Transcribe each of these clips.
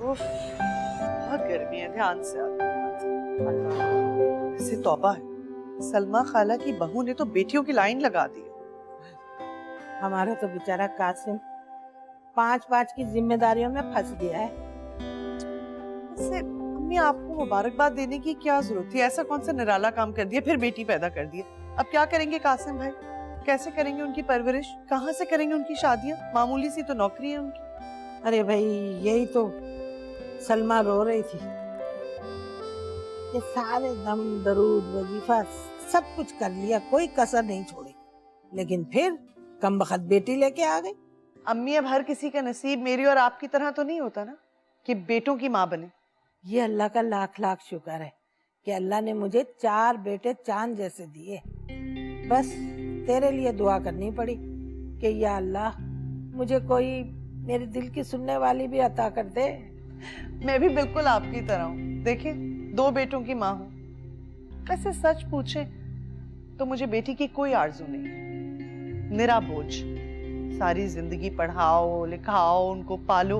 उफ, बहुत गर्मी है, ध्यान से अल्लाह। ऐसे तौबा है, सलमा खाला की बहू ने तो बेटियों की लाइन लगा दी। हमारा तो बेचारा कासिम 5-5 की जिम्मेदारियों में फंस गया है। ऐसे अम्मी आपको मुबारकबाद देने की क्या जरूरत थी? ऐसा कौन सा निराला काम कर दिया, फिर बेटी पैदा कर दी। अब क्या करेंगे कासिम भाई? कैसे करेंगे उनकी परवरिश? कहाँ से करेंगे उनकी शादियाँ? मामूली सी तो नौकरी है उनकी। अरे भाई, यही तो सलमा रो रही थी। ये सारे दम दरूद वजीफा सब कुछ कर लिया, कोई कसर नहीं छोड़ी, लेकिन फिर कमबख्त बेटी लेके आ गई। अम्मी अब हर किसी का नसीब मेरी और आपकी तरह तो नहीं होता ना कि बेटों की माँ बने। ये अल्लाह का लाख लाख शुक्र है कि अल्लाह ने मुझे 4 बेटे चांद जैसे दिए। बस तेरे लिए दुआ करनी पड़ी कि या अल्लाह मुझे कोई मेरे दिल की सुनने वाली भी अता कर दे। मैं भी बिल्कुल आपकी तरह हूँ। देखिए, 2 बेटों की माँ हूँ। वैसे सच पूछे तो मुझे बेटी की कोई आरज़ू नहीं। निरा बोझ, सारी जिंदगी पढ़ाओ लिखाओ उनको पालो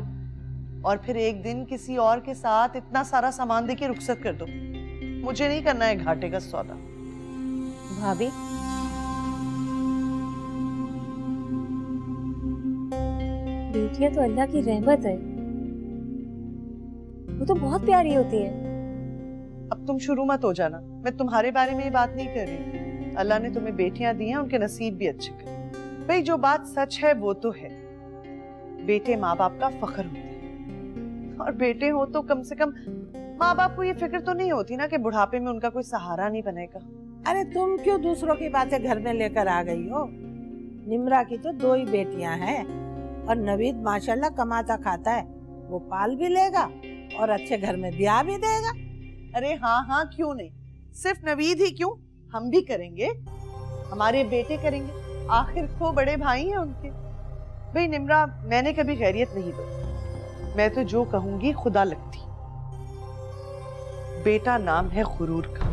और फिर एक दिन किसी और के साथ इतना सारा सामान देके रुखसत कर दो। मुझे नहीं करना है घाटे का सौदा। भाभी, बेटियां तो अल्लाह की रहमत है, वो तो बहुत प्यारी होती है। अब तुम शुरू मत हो जाना, मैं तुम्हारे बारे में ये बात नहीं कर रही। अल्लाह ने तुम्हें बेटियां दी हैं, उनके नसीब भी अच्छे कर। भाई जो बात सच है वो तो है, बेटे माँ बाप का फख्र होते हैं और बेटे हो तो कम से कम माँ बाप को ये फिक्र तो नहीं होती ना कि बुढ़ापे में उनका कोई सहारा नहीं बनेगा। अरे तुम क्यों दूसरों की बातें घर में लेकर आ गई हो? निम्रा की तो 2 ही बेटियां हैं और नवीद माशाल्लाह कमाता खाता है, वो पाल भी लेगा और अच्छे घर में ब्याह भी देगा। अरे हाँ हाँ, क्यों नहीं? सिर्फ नवीद ही क्यों, हम भी करेंगे, हमारे बेटे करेंगे, आखिर को बड़े भाई हैं उनके। भाई निम्रा, मैंने कभी खैरियत नहीं दी, मैं तो जो कहूंगी खुदा लगती। बेटा नाम है गुरूर का,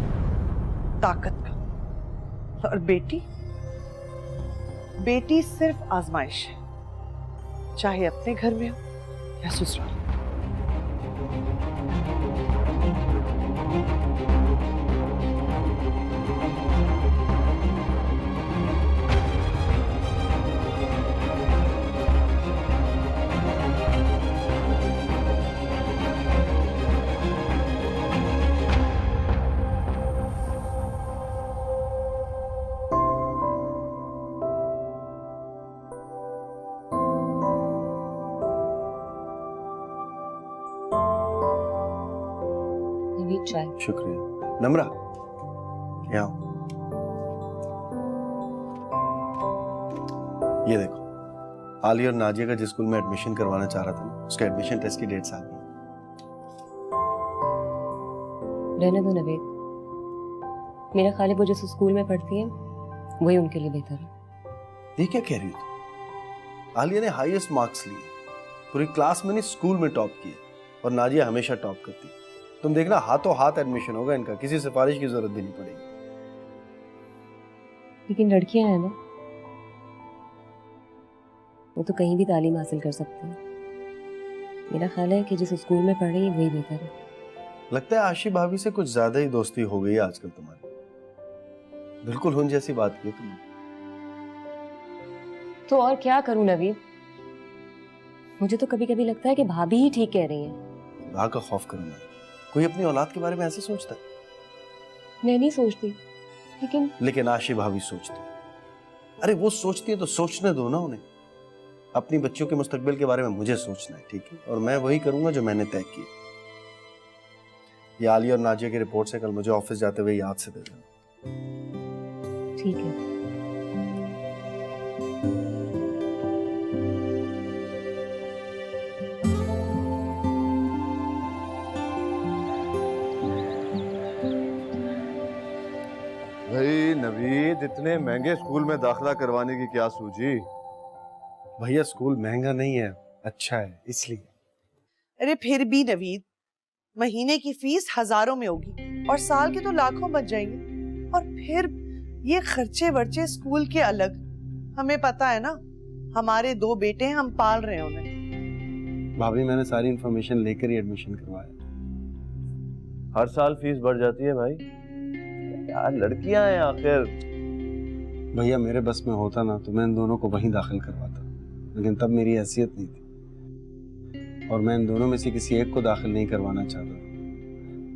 ताकत का, और बेटी बेटी सिर्फ आजमाइश है, चाहे अपने घर में हो या ससुराल। चाय। शुक्रिया। नम्रा, यहाँ ये देखो, आली और नाजिया का जिस स्कूल में एडमिशन करवाना चाह रहा था ना, उसका एडमिशन टेस्ट की डेट्स आ गई। रहने दो नवेद, मेरा ख्याल है वो जिस स्कूल में पढ़ती है वही उनके लिए बेहतर है। ये क्या कह रही हो तुम? आलिया ने हाईएस्ट मार्क्स लिए, पूरी क्लास में नहीं स्कूल में टॉप किया, और नाजिया हमेशा टॉप करती है। तुम देखना हाथों हाथ एडमिशन होगा इनका, किसी सिफारिश की जरूरत भी नहीं पड़ेगी। लेकिन लड़कियां हैं ना, वो तो कहीं भी तालीम हासिल कर सकती हैं। मेरा ख्याल है कि जिस स्कूल में पढ़ रही है वही बेहतर है। लगता है आशी भाभी से कुछ ज्यादा ही दोस्ती हो गई है आजकल तुम्हारी। बिल्कुल हुन जैसी बात की तुमने। तो और क्या करूं नवीद, मुझे तो कभी कभी लगता है कि भाभी ही ठीक कह रही हैं। खुदा का खौफ करो ना, कोई अपनी औलाद के बारे में ऐसे सोचता है? मैं नहीं सोचती, लेकिन आशी भाभी सोचती है। अरे वो सोचती है तो सोचने दो ना उन्हें। अपनी बच्चों के मुस्तकबिल के बारे में मुझे सोचना है, ठीक है? और मैं वही करूंगा जो मैंने तय किया। ये आलिया और नाजिया की रिपोर्ट से कल मुझे ऑफिस जाते हुए याद से दे देना। ठीक है। भाई नवीद, इतने महंगे स्कूल में दाखिला करवाने की क्या सूझी? भैया स्कूल महंगा नहीं है, अच्छा है इसलिए। अरे फिर भी नवीद, महीने की फीस हजारों में होगी और साल के तो लाखों बच जाएंगे। और फिर ये खर्चे वर्चे स्कूल के अलग। हमें पता है ना, हमारे 2 बेटे हैं, हम पाल रहे हैं उन्हें। भाभी मैंने सारी इन्फॉर्मेशन लेकर ही एडमिशन करवाया। हर साल फीस बढ़ जाती है भाई, यार लड़कियां हैं आखिर। भैया मेरे बस में होता ना तो मैं इन दोनों को वहीं दाखिल करवाता, लेकिन तब मेरी हैसियत नहीं थी और मैं इन दोनों में से किसी एक को दाखिल नहीं करवाना चाहता।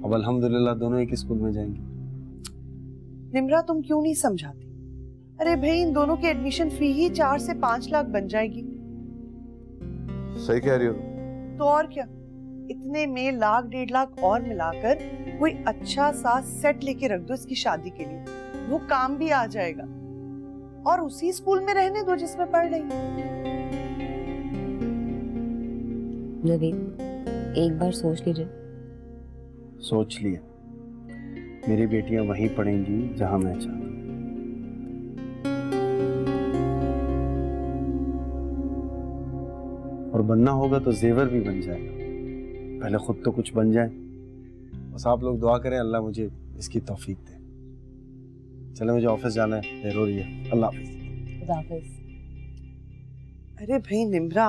अब अल्हम्दुलिल्लाह दोनों एक ही स्कूल में जाएंगे। निम्रा तुम क्यों नहीं समझाती? अरे भाई इन दोनों की एडमिशन फी ही 4 से 5 लाख बन जाएगी। सही कह रही हो। तो और क्या, इतने में 1 डेढ़ लाख और मिलाकर कोई अच्छा सा सेट लेके रख दो इसकी शादी के लिए, वो काम भी आ जाएगा और उसी स्कूल में रहने दो जिसमें पढ़ रही है। नवीद, एक बार सोच लीजिए। सोच लिया, मेरी बेटियां वहीं पढ़ेंगी जहां मैं चाहता हूं। और बनना होगा तो जेवर भी बन जाएगा, पहले खुद तो कुछ बन जाए। बस आप लोग दुआ करें अल्लाह मुझे इसकी तौफीक दे। चलो मुझे ऑफिस जाना है, देर हो रही है। अल्लाह हाफिज। खुदा हाफिज। अरे भाई निम्रा,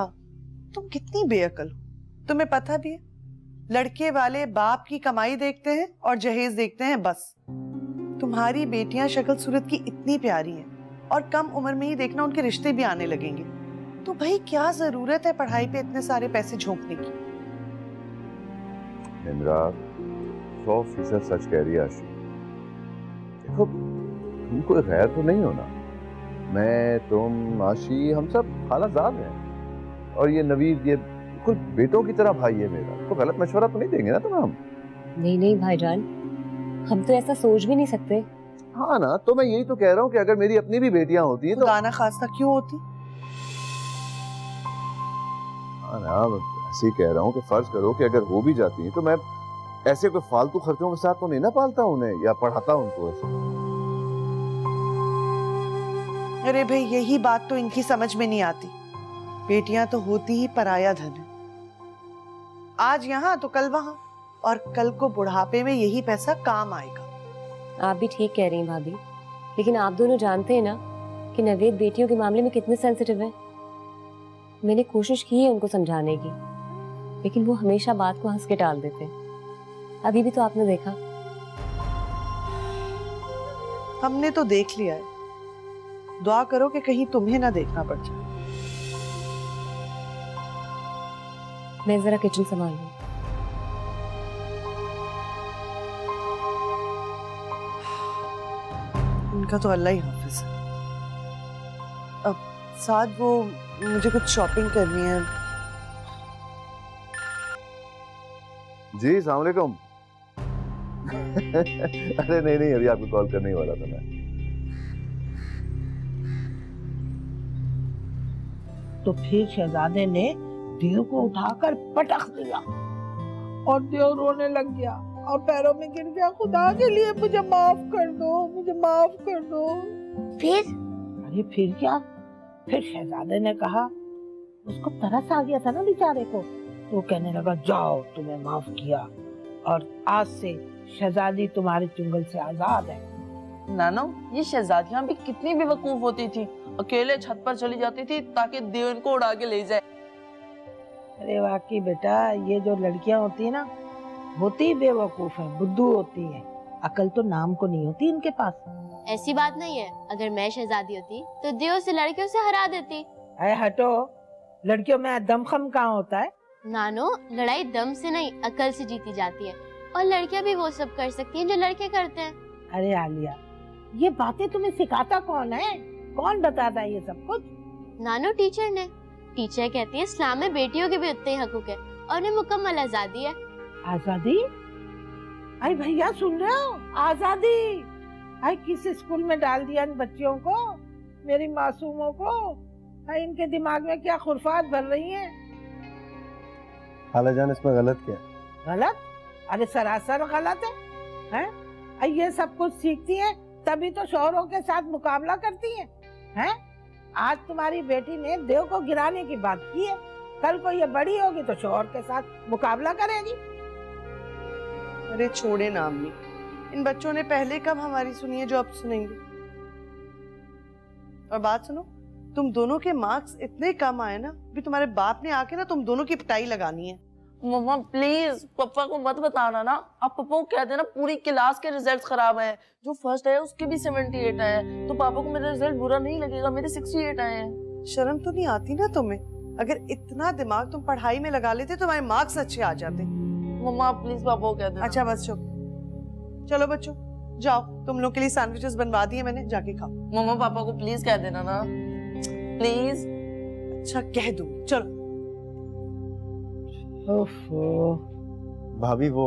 तुम कितनी बेअकल हो। तुम्हें पता भी है लड़के वाले बाप की कमाई देखते हैं और जहेज देखते हैं बस। तुम्हारी बेटियां शक्ल सूरत की इतनी प्यारी हैं और कम उम्र में ही देखना उनके रिश्ते भी आने लगेंगे, तो भाई क्या जरूरत है पढ़ाई पे इतने सारे पैसे झोंकने की। निम्रा 100% सच कह रही है आशी। देखो तुम कोई गैर तो नहीं हो ना, मैं तुम आशी हम सब खालाजाद हैं और ये नवीद ये बिल्कुल बेटों की तरह भाई है मेरा, तो गलत मशवरा तो नहीं देंगे ना तुम हम। नहीं नहीं भाईजान, हम तो ऐसा सोच भी नहीं सकते। हाँ ना, तो मैं यही तो कह रहा हूँ कि अगर मेरी अपनी भी बेटियां होती हैं तो खुदा ना खास्ता क्यों होती। हाँ ना, मैं ऐसे ही कह रहा हूँ कि फर्ज करो कि अगर हो भी जाती हैं तो मैं ऐसे कोई फालतू खर्चों के साथ तो नहीं ना पालता उन्हें या पढ़ाता उनको ऐसे। अरे भाई यही बात तो इनकी समझ में नहीं आती। बेटियां तो होती ही पराया धन है, आज यहाँ तो कल वहां, और कल को बुढ़ापे में यही पैसा काम आएगा। आप भी ठीक कह रही हैं भाभी, लेकिन आप दोनों जानते हैं ना कि नवेद बेटियों के मामले में कितने सेंसिटिव है। मैंने कोशिश की है उनको समझाने की, लेकिन वो हमेशा बात को हंस के टाल देते हैं। अभी भी तो आपने देखा। हमने तो देख लिया है, दुआ करो कि कहीं तुम्हें ना देखना पड़ जाए। मैं जरा किचन संभाल लूं। उनका तो अल्लाह ही हाफिज है। अब साथ वो मुझे कुछ शॉपिंग करनी है। जी अस्सलाम वालेकुम। अरे नहीं नहीं, अभी आपको कॉल करने ही वाला था मैं। तो फिर शहजादे ने देव को उठाकर पटक दिया और देव रोने लग गया और पैरों में गिर गया। खुदा के लिए मुझे माफ कर दो, मुझे माफ कर दो। फिर? अरे फिर क्या, फिर शहजादे ने कहा, उसको तरस आ गया था ना बेचारे को, तो कहने लगा जाओ तुम्हें माफ किया और आज से शहजादी तुम्हारे चुंगल से आजाद है। नानो, ये शहजादियां भी कितनी बेवकूफ होती थी, अकेले छत पर चली जाती थी ताकि देव इनको उड़ा के ले जाए। अरे वाकई बेटा, ये जो लड़कियां होती है ना, होती बेवकूफ है, बुद्धू होती है, अकल तो नाम को नहीं होती इनके पास। ऐसी बात नहीं है, अगर मैं शहजादी होती तो देव से लड़कियों से हरा देती। अरे हटो, लड़कियों में दमखम कहाँ होता है। नानो, लड़ाई दम से नहीं अकल से जीती जाती है, और लड़कियां भी वो सब कर सकती हैं जो लड़के करते हैं। अरे आलिया, ये बातें तुम्हें सिखाता कौन है, कौन बताता है ये सब कुछ। नानो, टीचर ने। टीचर कहती है इस्लाम में बेटियों के भी उतने ही हकूक है और उन्हें मुकम्मल आजादी है। आजादी? अरे भैया सुन रहे हो, आजादी? अरे किस स्कूल में डाल दिया इन बच्चियों को, मेरी मासूमों को। अरे इनके दिमाग में क्या खुरफात भर रही है। खालाजान इसमें गलत क्या है? गलत? अरे सरासर गलत है, हैं? अरे ये सब कुछ सीखती हैं तभी तो शौहरों के साथ मुकाबला करती हैं, हैं? आज तुम्हारी बेटी ने देव को गिराने की बात की है, कल को ये बड़ी होगी तो शौहर के साथ मुकाबला करेगी। अरे छोड़े ना अम्मी, इन बच्चों ने पहले कब हमारी सुनी है जो अब सुनेंगे। और बात सुनो, तुम दोनों के मार्क्स इतने कम आए ना, भी तुम्हारे बाप ने आके ना तुम दोनों की पिटाई लगानी है। मम्मा प्लीज पापा को मत बताना ना। आप पापा को कह देना पूरी क्लास के रिजल्ट्स खराब हैं, जो फर्स्ट है उसके भी 78 आए, तो पापा को मेरा रिजल्ट बुरा नहीं लगेगा, मेरे 68 आए हैं। शर्म तो नहीं आती ना तुम्हें? अगर इतना दिमाग तुम पढ़ाई में लगा लेते तो तुम्हारे मार्क्स अच्छे आ जाते। मम्मा प्लीज पापा को कह देना। अच्छा बस चुप। चलो बच्चों जाओ, तुम लोग के लिए सैंडविचेस बनवा दिए मैंने, जाके खाओ। मम्मा पापा को प्लीज कह देना ना, प्लीज। अच्छा कह दूंगी, चलो। ओफो, भाभी वो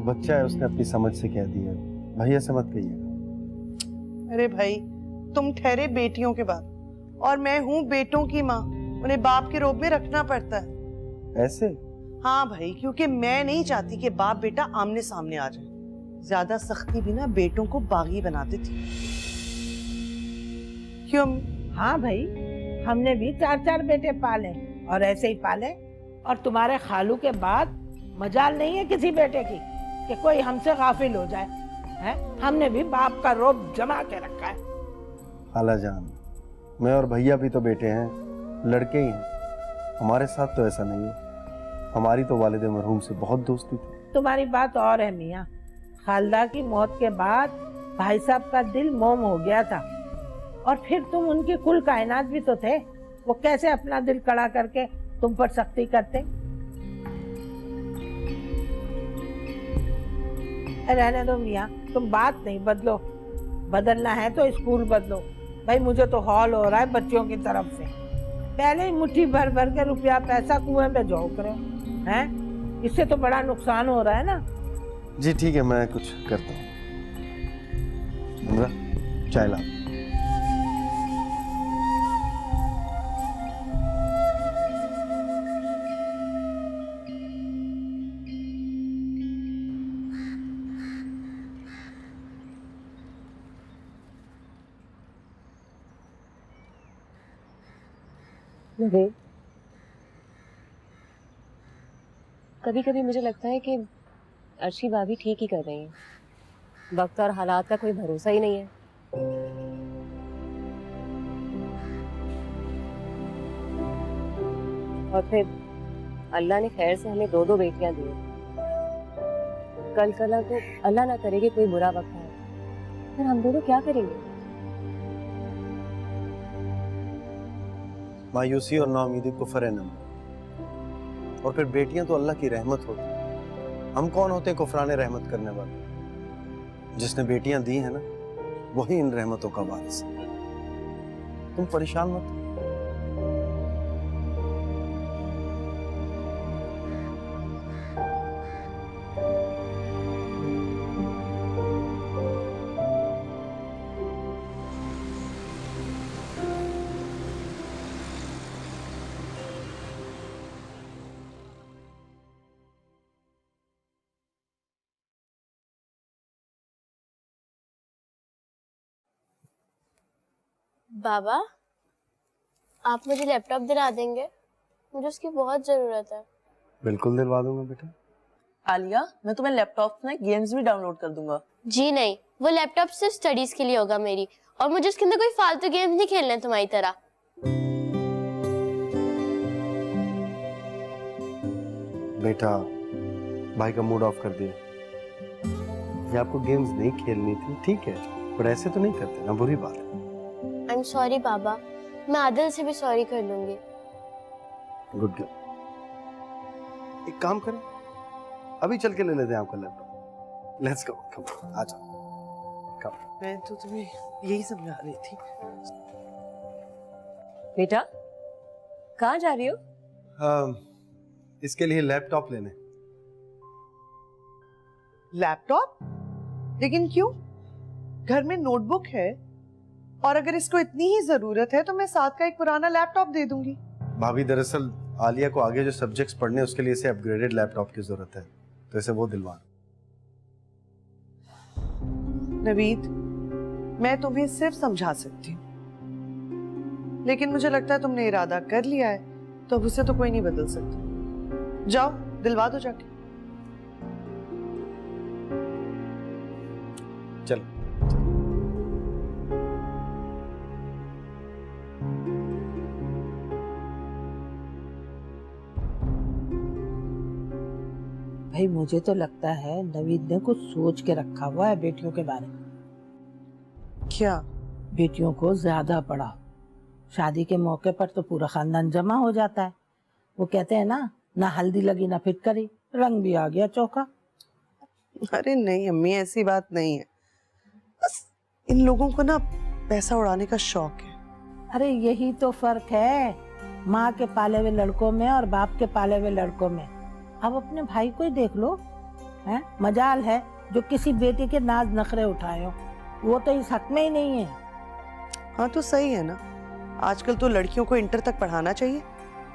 बच्चा है, उसने अपनी समझ से कह दिया, भैया से मत कहिएगा। अरे भाई, तुम ठहरे बेटियों के बाद, और मैं हूँ बेटों की माँ, उन्हें बाप के रोब में रखना पड़ता है। ऐसे? हाँ भाई, क्योंकि मैं नहीं चाहती कि बाप बेटा आमने सामने आ जाए। ज्यादा सख्ती भी ना बेटों को बागी बनाती थी। क्यों? हाँ भाई, हमने भी 4-4 बेटे पाले और ऐसे ही पाले, और तुम्हारे खालू के बाद मजाल नहीं है किसी बेटे की कि कोई हमसे गाफिल हो जाए, हैं? हमने भी बाप का रोब जमा के रखा है। खाला जान, मैं और भैया भी तो बेटे हैं, लड़के ही हैं। हमारे साथ तो ऐसा नहीं है। हमारी तो वालिद मरहूम से बहुत दोस्ती थी। तुम्हारी बात और है मियाँ, खालदा की मौत के बाद भाई साहब का दिल मोम हो गया था, और फिर तुम उनकी कुल कायनात भी तो थे। वो कैसे अपना दिल कड़ा करके तुम पर सख्ती करते? रहने दो मियाँ, तुम बात नहीं बदलो। बदलना है तो स्कूल बदलो। भाई मुझे तो हॉल हो रहा है बच्चों की तरफ से। पहले ही मुट्ठी भर भर के रुपया पैसा कुएं में झोंक रहे हो, हैं? इससे तो बड़ा नुकसान हो रहा है ना। जी ठीक है, मैं कुछ करता हूँ। चाय ला। नवीद, कभी कभी मुझे लगता है कि अर्शी भाभी ठीक ही कर रही हैं। वक्त और हालात का कोई भरोसा ही नहीं है। और फिर अल्लाह ने खैर से हमें 2-2 बेटियां दी। कल कला तो अल्लाह ना करे कि कोई बुरा वक्त आए, फिर हम दोनों क्या करेंगे? मायूसी और नाउमीदी कुफ्र है नंबर, और फिर बेटियां तो अल्लाह की रहमत होती है। हम कौन होते हैं कुफराने रहमत करने वाले? जिसने बेटियां दी हैं ना, वही इन रहमतों का वारिस है। तुम परेशान मत हो। बाबा, आप मुझे लैपटॉप दिला देंगे? मुझे उसकी बहुत जरूरत है। बिल्कुल दिलवा दूंगा बेटा। आलिया, मैं तुम्हें लैपटॉप में गेम्स भी डाउनलोड कर दूंगा। जी नहीं, वो लैपटॉप सिर्फ स्टडीज के लिए होगा मेरी, और मुझे उसके अंदर कोई फालतू गेम्स नहीं खेलने तुम्हारी तरह। बेटा, भाई का मूड ऑफ कर दिया। ये आपको गेम्स नहीं खेलनी थी, ठीक है, पर ऐसे तो नहीं करते ना, बुरी बात है। आई एम सॉरी बाबा, मैं आदिल से भी सॉरी कर लूंगी। Good girl. एक काम करें, अभी चल के ले लेते हैं आपका लैपटॉप। लेट्स गो, कम आ जाओ। कम। मैं तो तुम्हें यही समझा रही थी। बेटा, कहाँ जा रही हो? इसके लिए लैपटॉप लेने। लैपटॉप? लेकिन क्यों? घर में नोटबुक है, और अगर इसको इतनी ही जरूरत है तो मैं साथ का एक पुराना लैपटॉप दे दूंगी। भाभी, दरअसल आलिया को आगे जो सब्जेक्ट्स पढ़ने उसके लिए इसे अपग्रेडेड लैपटॉप की जरूरत है, तो इसे वो दिलवा। नवीद, मैं तुम्हें सिर्फ समझा सकती हूँ, लेकिन मुझे लगता है तुमने इरादा कर लिया है, तो अब उसे तो कोई नहीं बदल सकता। जाओ, दिलवा दो जाके। चलो। भाई मुझे तो लगता है नवीद ने कुछ सोच के रखा हुआ है बेटियों के बारे में। क्या? बेटियों को ज्यादा पढ़ाओ, शादी के मौके पर तो पूरा खानदान जमा हो जाता है। वो कहते हैं ना हल्दी लगी ना फिटकरी, रंग भी आ गया चौका। अरे नहीं अम्मी, ऐसी बात नहीं है, बस इन लोगों को ना पैसा उड़ाने का शौक है। अरे यही तो फर्क है माँ के पाले हुए लड़कों में और बाप के पाले हुए लड़कों में। अब अपने भाई को ही देख लो, हैं? मजाल है जो किसी बेटी के नाज नखरे उठाए हो, वो तो इस हक में ही नहीं है। हाँ तो सही है ना, आजकल तो लड़कियों को इंटर तक पढ़ाना चाहिए,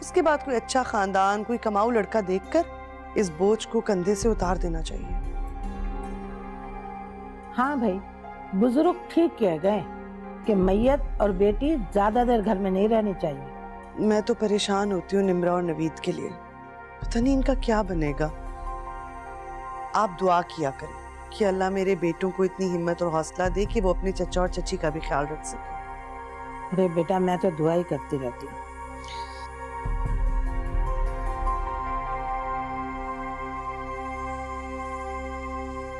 उसके बाद कोई अच्छा खानदान, कोई कमाऊ लड़का देखकर इस बोझ को कंधे से उतार देना चाहिए। हाँ भाई, बुजुर्ग ठीक कह गए कि मैयत और बेटी ज्यादा देर घर में नहीं रहनी चाहिए। मैं तो परेशान होती हूँ निम्रा और नवीद के लिए, पता नहीं इनका क्या बनेगा। आप दुआ किया करें कि अल्लाह मेरे बेटों को इतनी हिम्मत और हौसला दे कि वो अपने चचा और चची का भी ख्याल रख सके। अरे बेटा, मैं तो दुआ ही करती रहती हूँ।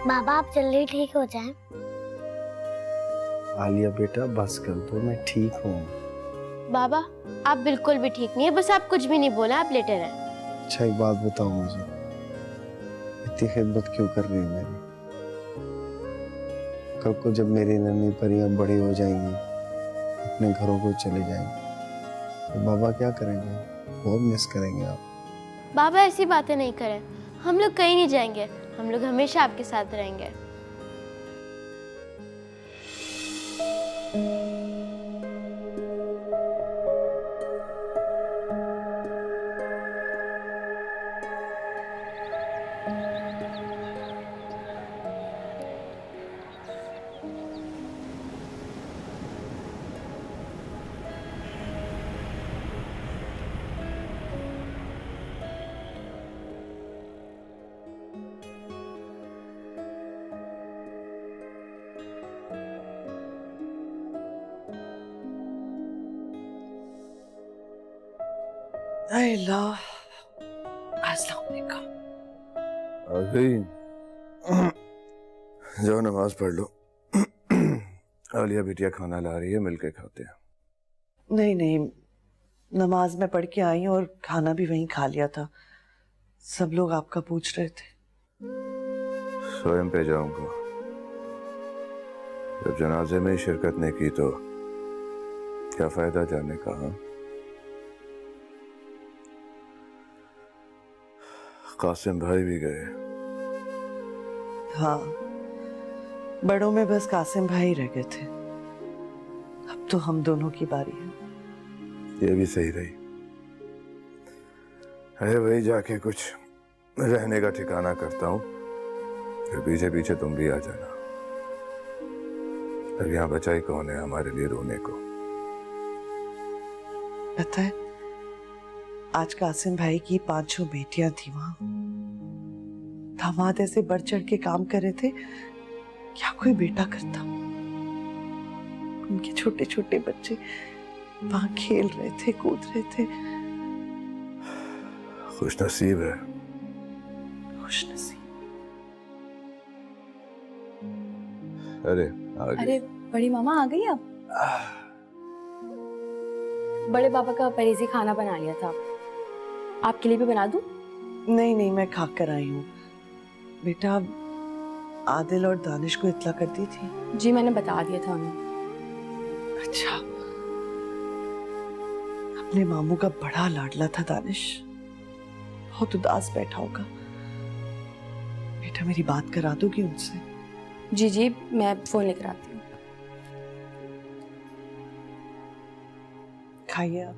बाबा आप जल्दी ठीक हो जाएं। आलिया बेटा बस कर दो, मैं ठीक हूँ। बाबा आप बिल्कुल भी ठीक नहीं है, बस आप कुछ भी नहीं बोला, आप लेटे रहे। अच्छा एक बात बताओ मुझे, इतनी खिदमत क्यों कर रही हो मेरी? कल को जब मेरी नन्ही परियां बड़ी हो जाएंगी, अपने घरों को चले जाएंगे, तो बाबा क्या करेंगे? बहुत मिस करेंगे आप। बाबा ऐसी बातें नहीं करें, हम लोग कहीं नहीं जाएंगे, हम लोग हमेशा आपके साथ रहेंगे। अल्लाह, अस्सलाम वालेकुम। आ गई? जाओ नमाज पढ़ लो। आलिया बिटिया खाना ला रही है, मिलके खाते हैं। नहीं नहीं, नमाज में पढ़ के आई हूँ और खाना भी वहीं खा लिया था, सब लोग आपका पूछ रहे थे। स्वयं पे जाऊंगा, जब जनाजे में शिरकत नहीं की तो क्या फायदा जाने का? हाँ? कासिम भाई भी गए। हाँ, बड़ों में बस कासिम भाई रह गए थे, अब तो हम दोनों की बारी है। ये भी सही रही है। वही जाके कुछ रहने का ठिकाना करता हूँ, फिर पीछे पीछे तुम भी आ जाना। अब यहाँ बचा ही कौन है हमारे लिए रोने को? पता है, आज कासिम भाई की 5-6 बेटियां थी वहां, दामाद ऐसे बढ़ चढ़ के काम कर रहे थे, क्या कोई बेटा करता। उनके छोटे छोटे बच्चे वहां खेल रहे थे, कूद रहे थे। खुश नसीब है। खुश नसीब। अरे आ गई। अरे बड़ी मामा आ गई आप? बड़े पापा का परहेजी खाना बना लिया था, आपके लिए भी बना दूं? नहीं नहीं, मैं खा कर आई हूँ। बेटा आदिल और दानिश को इत्तला कर दी थी? जी मैंने बता दिया था उन्हें। अच्छा, अपने मामू का बड़ा लाडला था दानिश, बहुत उदास बैठा होगा। बेटा मेरी बात करा दोगी उनसे? जी जी, मैं फोन लेकर आती हूँ। खाइए आप।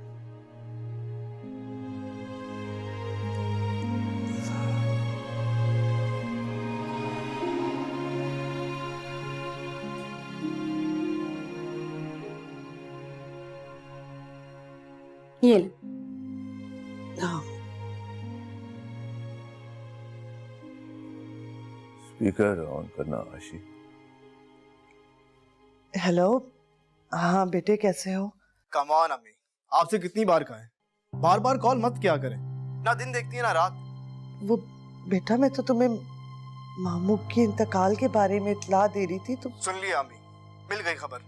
ये ले। हाँ, स्पीकर ऑन करना आशी। हेलो। हाँ बेटे, कैसे हो? कम ऑन अम्मी, आपसे कितनी बार कहें, बार बार कॉल मत किया करें, ना दिन देखती है ना रात। वो बेटा मैं तो तुम्हें मामू के इंतकाल के बारे में इत्तला दे रही थी। तुम सुन लिया अम्मी, मिल गई खबर।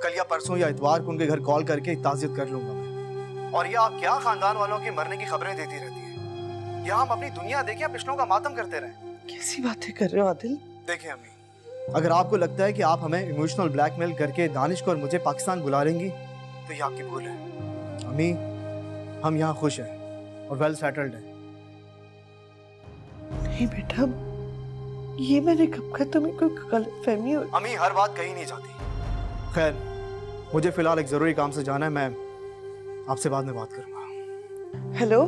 कल या परसों या इतवार को उनके घर कॉल करके ताज़ियत कर लूंगा मैं। और ये आप क्या खानदान वालों के मरने की खबरें देती रहती है? या हम अपनी दुनिया देखें या पिछलों का मातम करते रहें? कैसी बातें कर रहे हो आदिल? देखें अम्मी, अगर आपको लगता है कि आप हमें इमोशनल ब्लैकमेल करके दानिश को और मुझे पाकिस्तान बुला लेंगी तो ये आपकी भूल है। अम्मी, हम यहाँ खुश हैं और वेल सेटल्ड हैं। नहीं बेटा, ये मैंने कब कहा? तुम्हें कोई गलतफहमी हो? अम्मी, हर बात कही नहीं जाती। खैर, मुझे फिलहाल एक जरूरी काम से जाना है, मैं आपसे बाद में बात करूंगा। हेलो,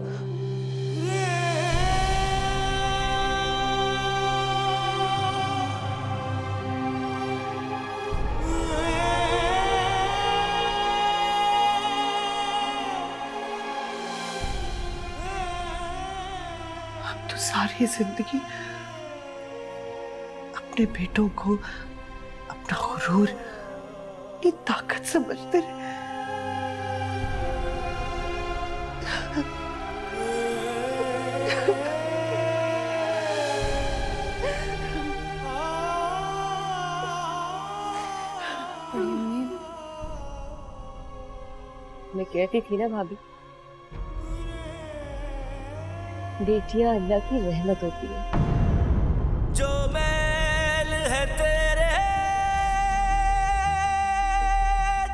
हम तो सारी जिंदगी अपने बेटों को अपना गुरूर की ताकत समझते रहे। मैं कहती थी ना भाभी, बेटियां अल्लाह की रहमत होती है। जो मैल है तेरे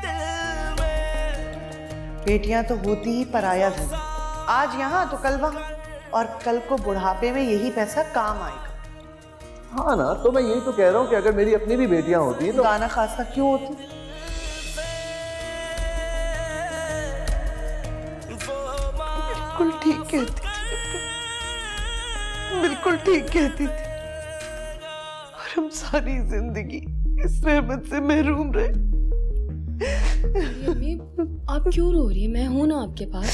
दिल में। बेटियां तो होती ही पराया धन, आज यहाँ तो कल वहाँ, और कल को बुढ़ापे में यही पैसा काम आएगा। हाँ ना, तो मैं यही तो कह रहा हूँ कि अगर मेरी अपनी भी बेटियां होती तो गाना खासा क्यों होती? बिल्कुल ठीक कहती थी, बिल्कुल ठीक कहती थी। और हम सारी जिंदगी इस रहमत से महरूम रहे। अम्मी, आप क्यों रो रही हैं? मैं हूं ना आपके पास।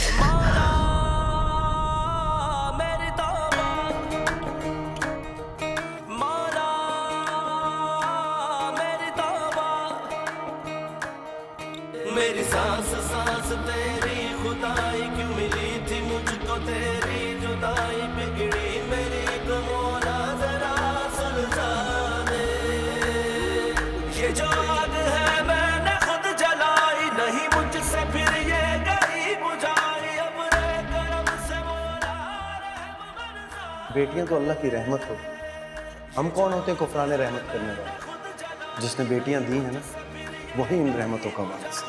मेरी सांस सांस तेरी खुदाई क्यों मिली थी मुझको, तेरी जुदाई बिगड़ी मेरी तो मौला जरा सुलझा दे। ये जो आग है मैंने खुद जलाई, नहीं मुझसे फिर ये गई बुझाई, अब रे करम से मौला रहम बरसा। बेटियां तो अल्लाह की रहमत हो। हम कौन होते हैं कुफराने रहमत करने वाले? जिसने बेटियां दी हैं ना, वही इन रहमतों का वारिस है।